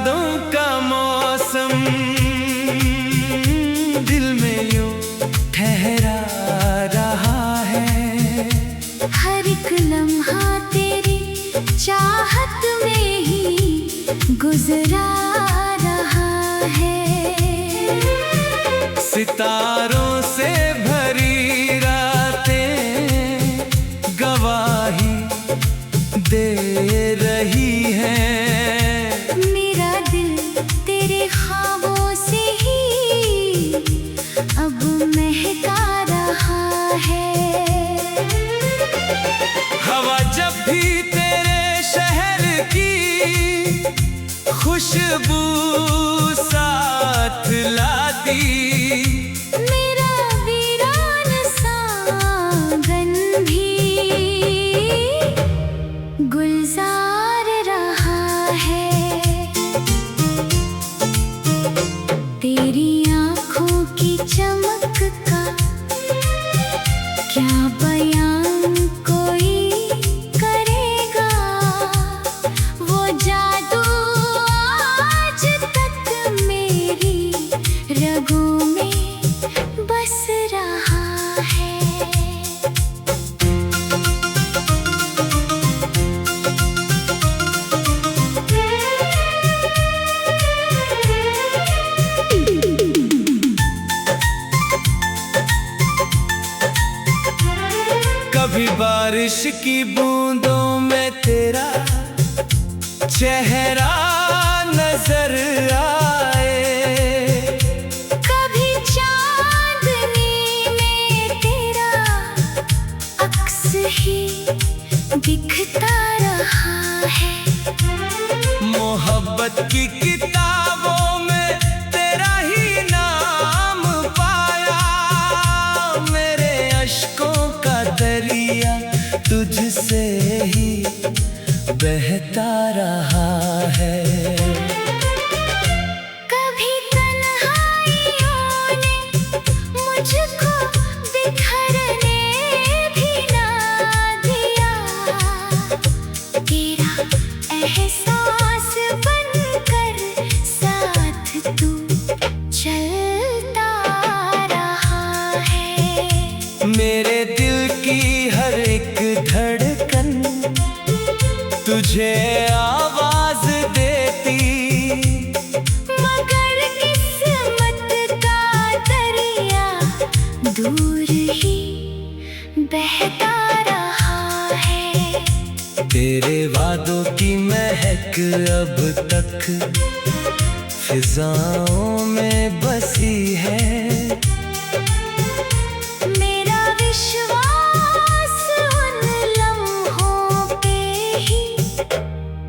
यादों का मौसम दिल में यूं ठहरा रहा है। हर एक लम्हा तेरी चाहत में ही गुजरा रहा है। सितारों से भरी रातें गवाही दे रही हैं। मेरा दिल तेरे ख्वाबों से ही अब महका रहा है। हवा जब भी तेरे शहर की खुशबू साथ लाती, मेरा वीरान सागन भी गुलजार रहा है। तेरी आँखों की चमक का क्या बयान कोई करेगा। वो जादू आज तक मेरी रगों में बस रहा है। कभी बारिश की बूंदों में तेरा चेहरा नजर आए। कभी चांदनी में तेरा अक्स ही दिखता रहा है। मोहब्बत की किताबों में तेरा ही नाम पाया। मेरे अश्कों का दरिया तुझसे ही बहता रहा है। कभी तन्हाइयों ने मुझको बिखरने भी ना दिया। तेरा एहसास बनकर साथ तू चलता रहा है। मेरे दिल की हर एक धड़कन तुझे आवाज देती, मगर किस्मत का दरिया दूर ही बहता रहा है। तेरे वादों की महक अब तक फिजाओं में बसी है। मेरा विश्वास उन लम्हों पे ही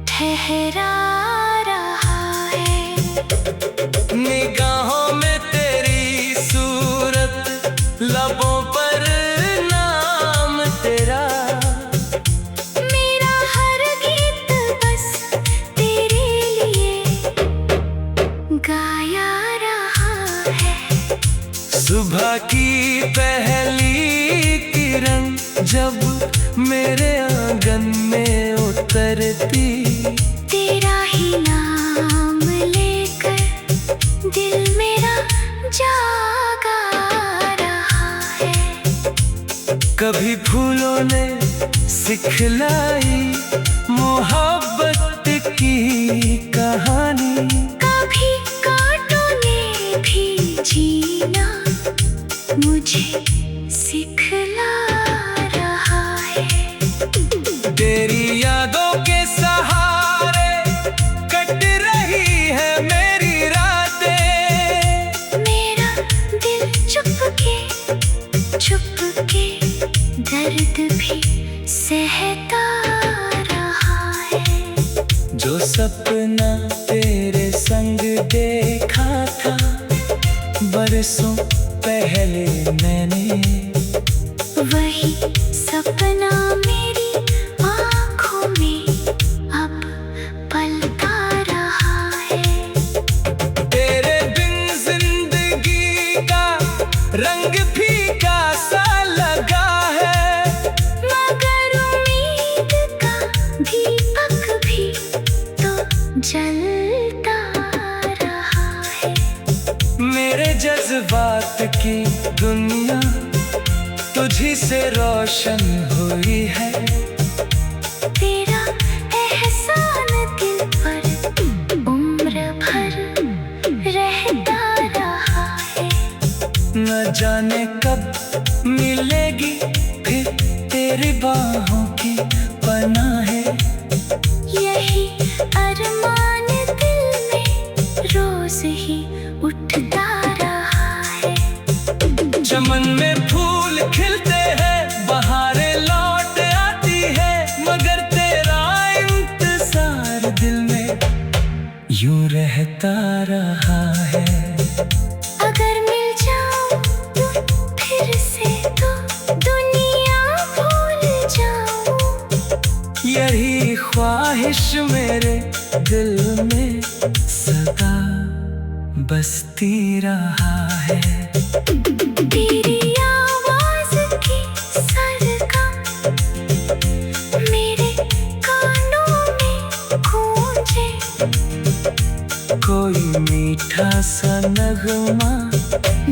ठहरा रहा है। निगाहों में तेरी सूरत, लबों पर नाम तेरा। मेरा हर गीत बस तेरे लिए गाया रहा है। सुबह की पहली किरण जब मेरे आंगन में उतरती, तेरा ही नाम लेकर दिल मेरा जागा रहा है। कभी फूलों ने सिखलाई मोहब्बत की कहानी। कभी कांटों ने भी जीना मुझे सिखला रहा है। तेरी यादों के सहारे कट रही है मेरी रातें। मेरा दिल चुप के दर्द भी सहता रहा है। जो सपना तेरे संग देखा था बरसों पहले मैंने, वही सपना मेरी आँखों में अब पलता रहा है। तेरे बिन जिंदगी का रंग फीका सा लगा है। मगर उम्मीद का दीपक भी तो जलता मेरे जज्बात की दुनिया तुझी से रोशन हुई है। तेरा एहसान दिल पर उम्र भर रहता रहा है। न जाने कब मिलेगी फिर तेरी बाहों की पनाह है। यही अरमान दिल में रोज ही उठता रहा है। चमन में फूल खिलते हैं, बहारें लौट आती है, मगर तेरा इंतजार दिल में यूं रहता रहा है। अगर मिल जाऊं फिर से तो दुनिया भूल जाऊं। यही ख्वाहिश मेरे दिल में सदा बसती रहा है। तेरी आवाज की सरगम मेरे कानों में गूंजे। कोई मीठा सा नगमा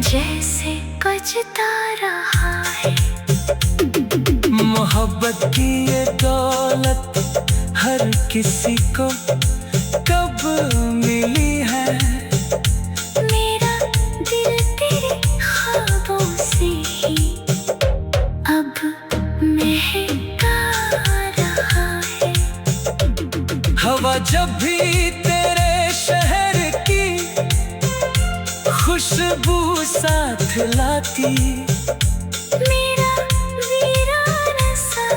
जैसे बजता रहा है। मोहब्बत की ये दौलत हर किसी को कब मिली है। मेरा दिल तेरे ख्वाबों से ही अब महका रहा है। हवा जब भी तेरे शहर की खुशबू साथ लाती, मेरा वीरान सा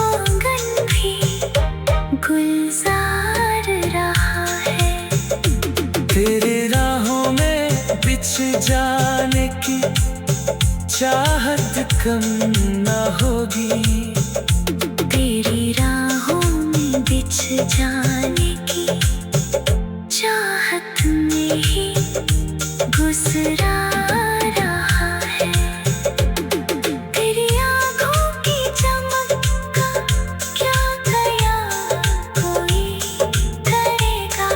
आंगन भी गुलजार रहा है। तेरे राहों में बिछ जाने की चाहत कम न होगी। तेरी राहों में बिछ जाने की चाहत में ही गुजरा रहा है। तेरी आँखों की चमक का क्या ख्याल कोई करेगा।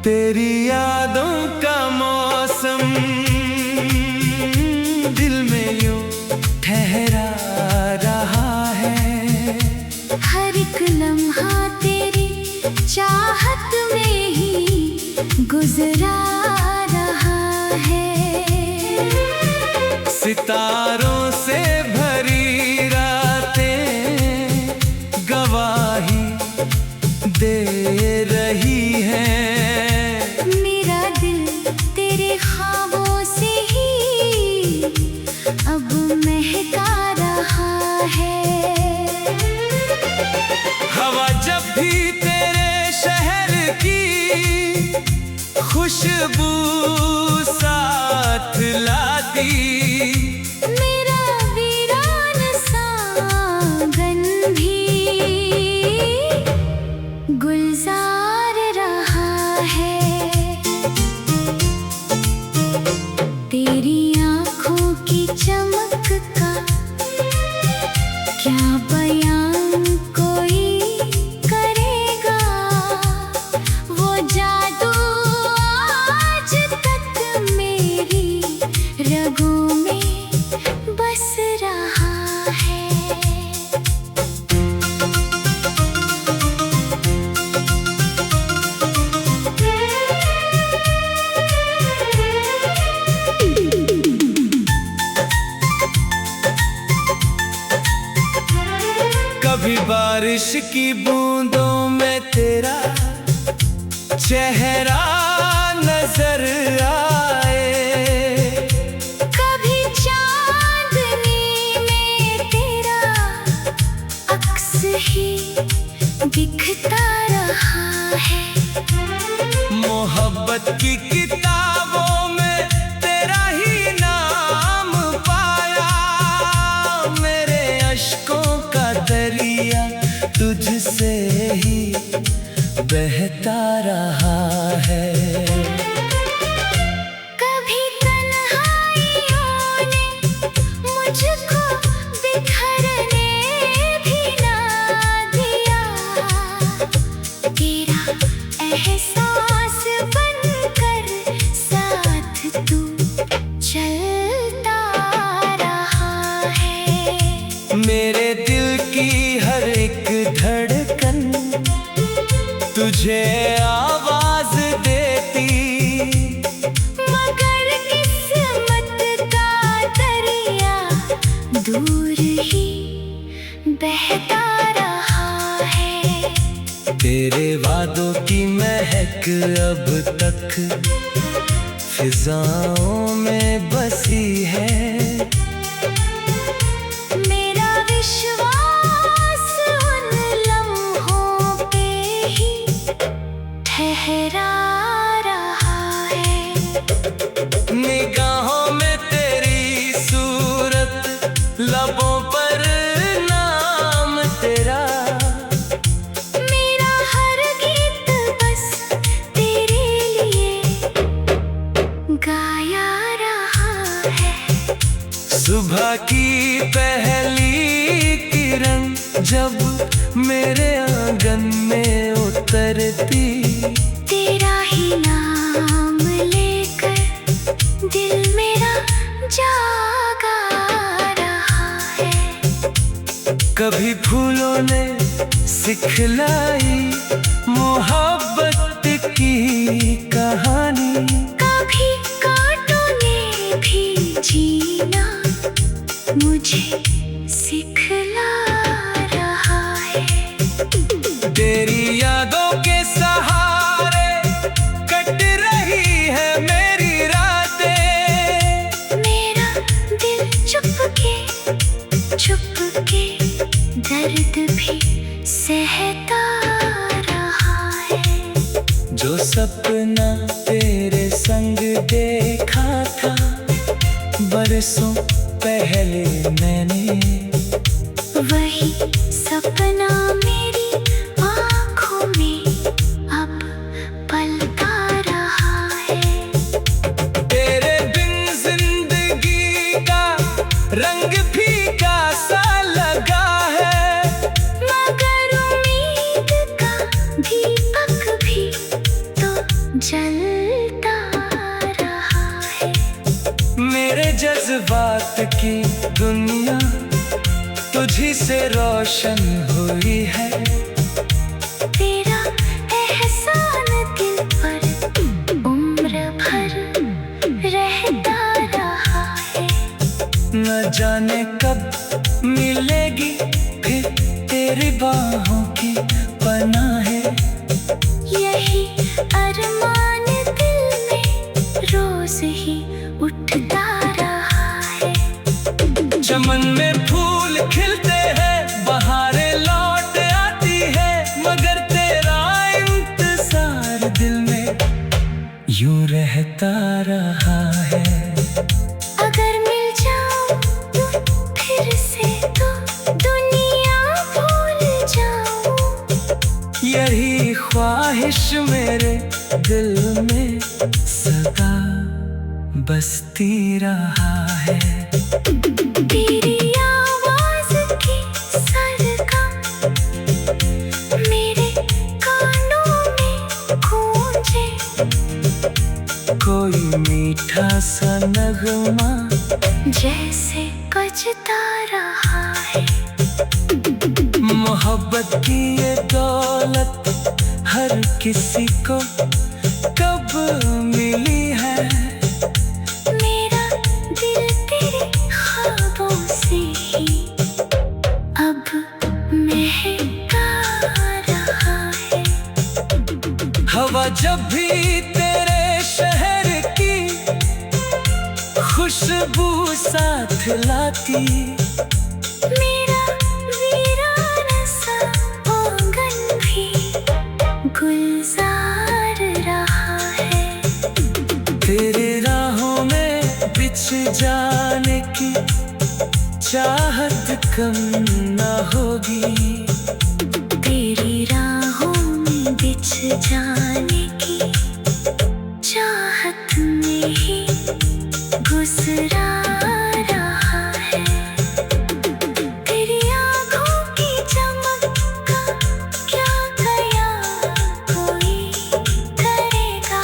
तेरी यादों का मौसम दिल में यूं ठहरा रहा है। हर एक लम्हा तेरी चाहत में ही गुजरा रहा है। सितारों से भरी रातें गवाही दे रही हैं। मेरा दिल तेरे ख्वाबों से ही अब महका रहा है। हवा जब भी तेरे शहर की खुशबू साथ लाती, मेरा वीरान सा आंगन भी गुलजार रहा है। तेरी आँखों की चमक का क्या बयान कोई करेगा। वो जादू आज तक मेरी रगों में बस रहा है। कभी बारिश की बूंदों में तेरा चेहरा नजर आए। कभी चांदनी में तेरा अक्स ही दिखता रहा है। मोहब्बत की किताबों में तेरा ही नाम तू चलता रहा है। मेरे दिल की हर एक धड़कन तुझे आवाज देती, मगर किस्मत का दरिया दूर ही बहता रहा है। तेरे वादों की महक अब तक फिजाओं में बसी है। मेरा विश्वास उन लम्हों पे ही ठहरा रहा है। निगाहों में तेरी सूरत, लबों पर नाम तेरा, मेरा हर गीत बस तेरे लिए गाया रहा है। सुबह की पहली किरण जब मेरे आंगन में उतरती, तेरा ही नाम लेकर दिल मेरा जागा रहा है। कभी फूलों ने सिखलाई मोहब्बत की कहानी, कभी कांटों ने भी जीना मुझे सिखला रहा है। तेरी यादों के सहारे कट रही है मेरी रातें। मेरा दिल चुपके दर्द भी सहता रहा है। जो सपना तेरे संग देखा था बरसों पहले मैंने, वही सपना मेरी आँखों में अब पलता रहा है। तेरे बिन जिंदगी का रंग फीका सा लगा है, मगर उम्मीद का दीपक भी तो जलता रहा है। मेरे जज्बात की दुनिया तुझी से रोशन हुई है। तेरा एहसान दिल पर उम्र भर रहता रहा है। न जाने कब मिलेगी फिर तेरी बाहों की पनाहें। यही अरमान दिल में रोज ही उठता रहा है। चमन में फूल खिलते हैं, बहारें लौट आती है, मगर तेरा इंतजार दिल में यूं रहता रहा है। अगर मिल जाऊं फिर से तो दुनिया भूल जाऊं। यही ख्वाहिश मेरे दिल में सदा बसती रहा है। तेरी आवाज की सरगम मेरे कानों में गूंजे, कोई मीठा सा नगमा जैसे बजता रहा है। मोहब्बत की ये दौलत हर किसी को कब मिली है। मेरा दिल तेरे ख्वाबों से ही अब महका रहा है। हवा जब भी तेरे शहर की खुशबू साथ लाती, मेरा वीराना सा आंगन भी गुलजार रहा है। तेरे राहों में बिछ जाने की चाहत कम न होगी। तेरी राहों में बिछ जाने की चाहत में ही गुजरा रहा है। तेरी आँखों की चमक का क्या कयास कोई करेगा।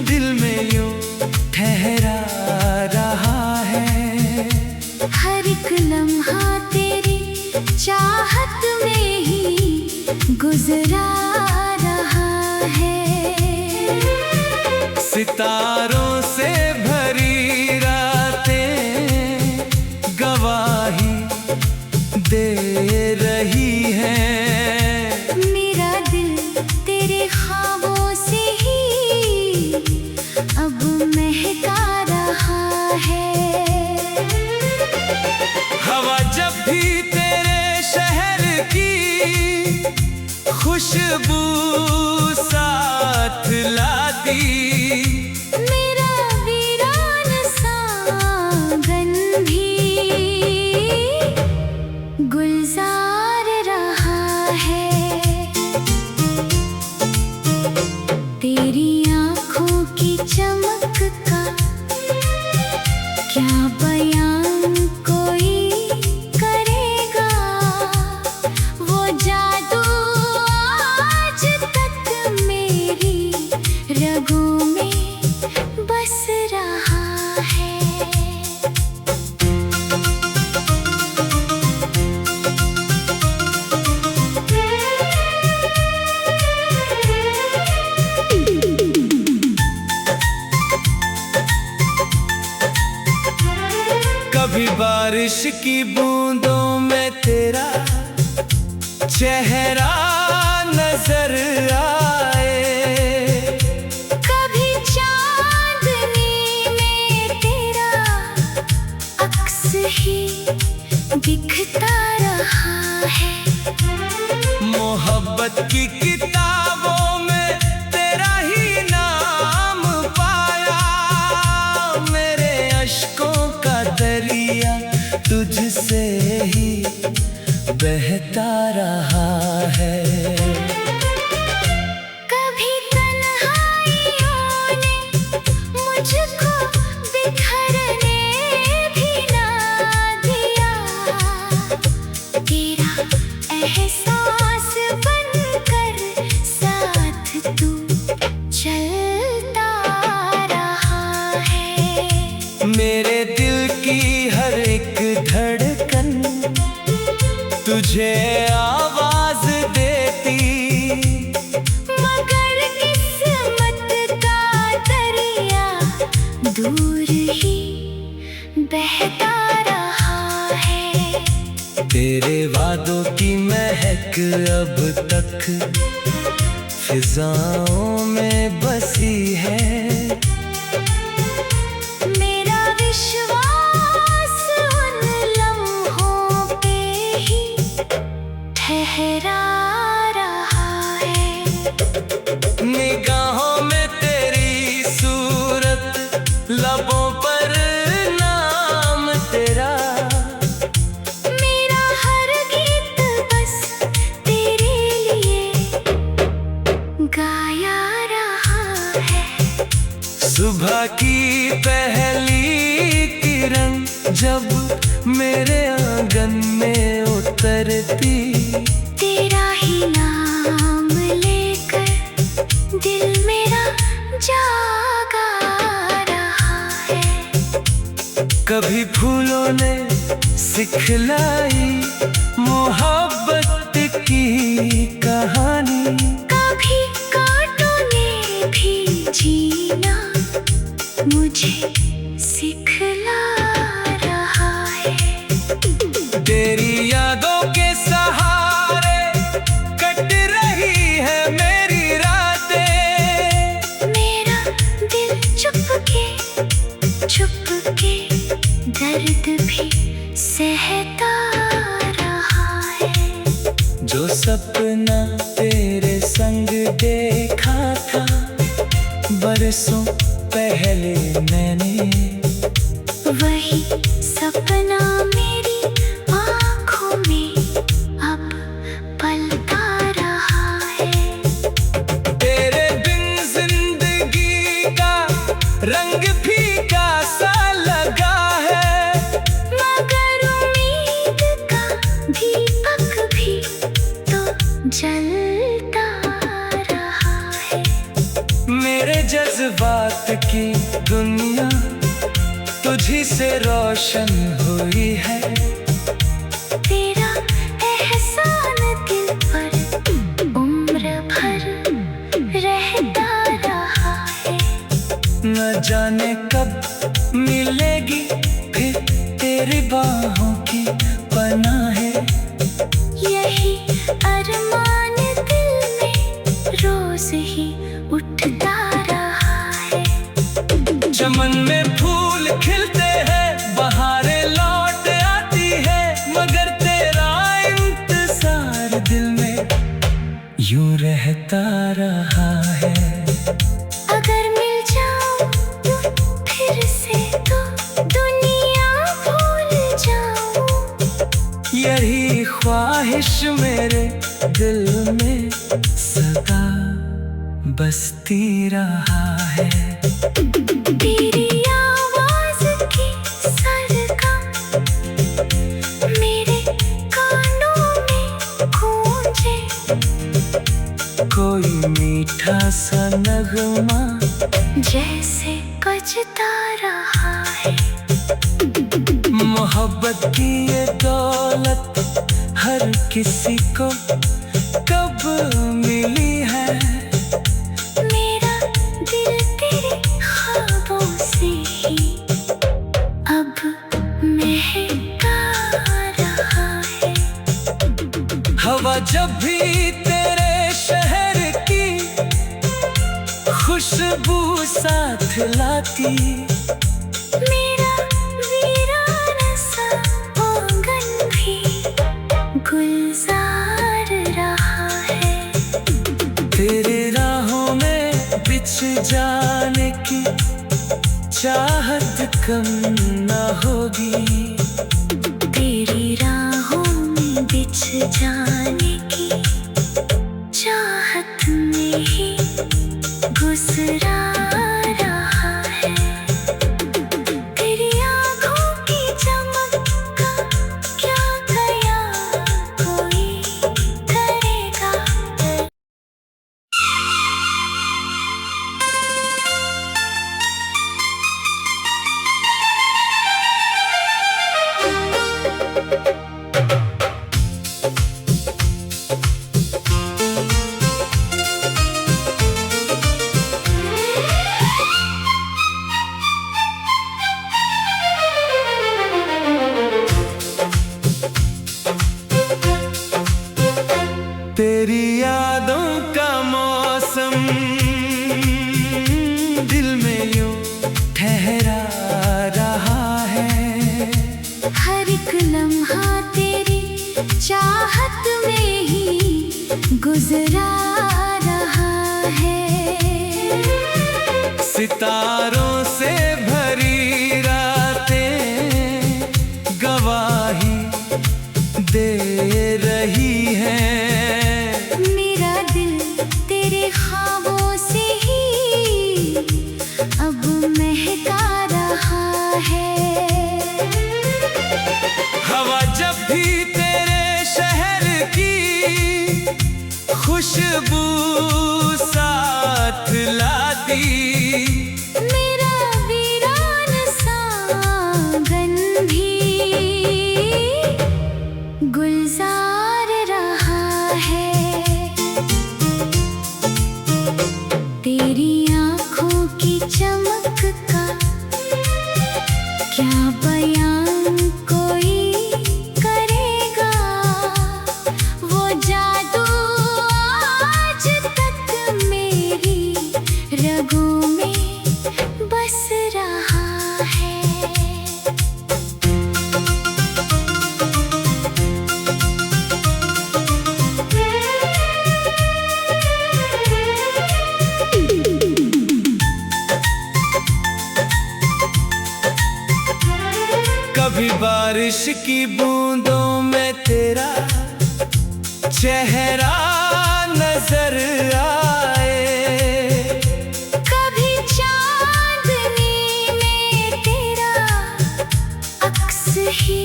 दिल में यूं ठहरा रहा है। हर एक लम्हा तेरी चाहत में ही गुजरा रहा है। सितारों से भरी रातें गवाही दे रही हैं। मेरा दिल तेरे ख्वाबों से ही अब महका रहा है। हवा जब भी तेरे शहर की खुशबू साथ लाती, मेरा वीरान सा आंगन भी गुलजार रहा है। तेरी आँखों की चमक का क्या बयान कोई करेगा। वो जादू आज तक मेरी रगों में बस रहा है। कभी बारिश की बूंदों में तेरा चेहरा नजर आए। कभी चांदनी में तेरा अक्स ही दिखता रहा है। मोहब्बत की किताबों में तेरा ही नाम पाया। मेरे अश्कों का दरिया तुझसे ही बहता रहा है। कभी तन्हाइयों ने मुझको बिखरने भी ना दिया। तेरा एहसास बनकर साथ तू चलता रहा है। मेरे दिल की हर एक धड़कन तुझे आवाज देती, मगर किस्मत का दरिया दूर ही बहता रहा है। तेरे वादों की महक अब तक फिजाओं में बसी है। मेरा विश्वास उन लम्हों पे ही ठहरा रहा है। निगाहों में तेरी सूरत, लबों पर नाम तेरा। मेरा हर गीत बस तेरे लिए गाया रहा है। सुबह की पहली किरण जब मेरे आंगन में उतरती, तेरा ही नाम लेकर दिल मेरा जागा रहा है। कभी फूलों ने सिखलाई मोहब्बत की कहानी। कभी कांटों ने भी जीना मुझे सिखला रहा है। तेरी यादों के सहारे कट रही है मेरी रातें। मेरा दिल चुपके दर्द भी सहता रहा है। जो सपना तेरे संग देखा था बरसों पहले मैंने, वही सपना मेरी आँखों में अब पलता रहा है। तेरे बिन जिंदगी का रंग फीका सा लगा है। मगर उम्मीद का दीपक भी तो जलता रहा है। मेरे जज्बात की दुनिया तुझी से रोशन हुई है। तेरा एहसान दिल पर उम्र भर रहता रहा है। न जाने कब मिलेगी फिर तेरी बाहों की पनाहें। यही अरमान दिल में रोज ही उठता रहा है। चमन में फूल खिलते हैं, बहारें लौट आती है, मगर तेरा इंतजार दिल में यूं रहता रहा है। अगर मिल जाऊं फिर से तो दुनिया भूल जाऊं। यही ख्वाहिश मेरे दिल में सदा बसती रहा है। तेरी आवाज की सरगम मेरे कानों में गूंजे। कोई मीठा सा नगमा जैसे बजता रहा है। मोहब्बत की ये दौलत हर किसी को कब मिली है। मेरा दिल तेरे ख्वाबों से ही अब महका रहा है। हवा जब भी तेरे शहर की खुशबू साथ लाती, मेरा वीरान सा आंगन भी गुलजार रहा है। तेरे राहों में बिछ जाने की चाहत कम न होगी। तेरी राहों में बिछ जाने की चाहत में ही गुजरा रहा है। तेरी आँखों की चमक का क्या ख्याल कोई करेगा। तेरी यादों का मौसम दिल में यूं ठहरा रहा है। हर एक लम्हा तेरी चाहत में ही गुजरा रहा है। सितारों से भरी रातें गवाही दे रही हैं। मेरा दिल तेरे ख्वाबों से ही अब महका रहा है। हवा जब भी तेरे शहर की खुशबू साथ लाती, मेरा वीरान सा आंगन भी गुलजार रहा है। तेरी आँखों की चमक का क्या बयान कोई करेगा। वो जादू आज तक मेरी रगों में बस रहा है। कभी बारिश की बूंदों में तेरा चेहरा नजर आए। कभी चांदनी में तेरा अक्स ही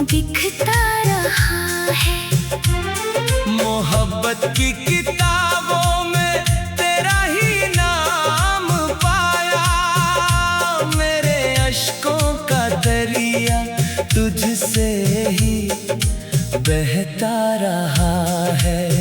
दिखता रहा है। मोहब्बत की किताबों में तेरा ही नाम बहता रहा है।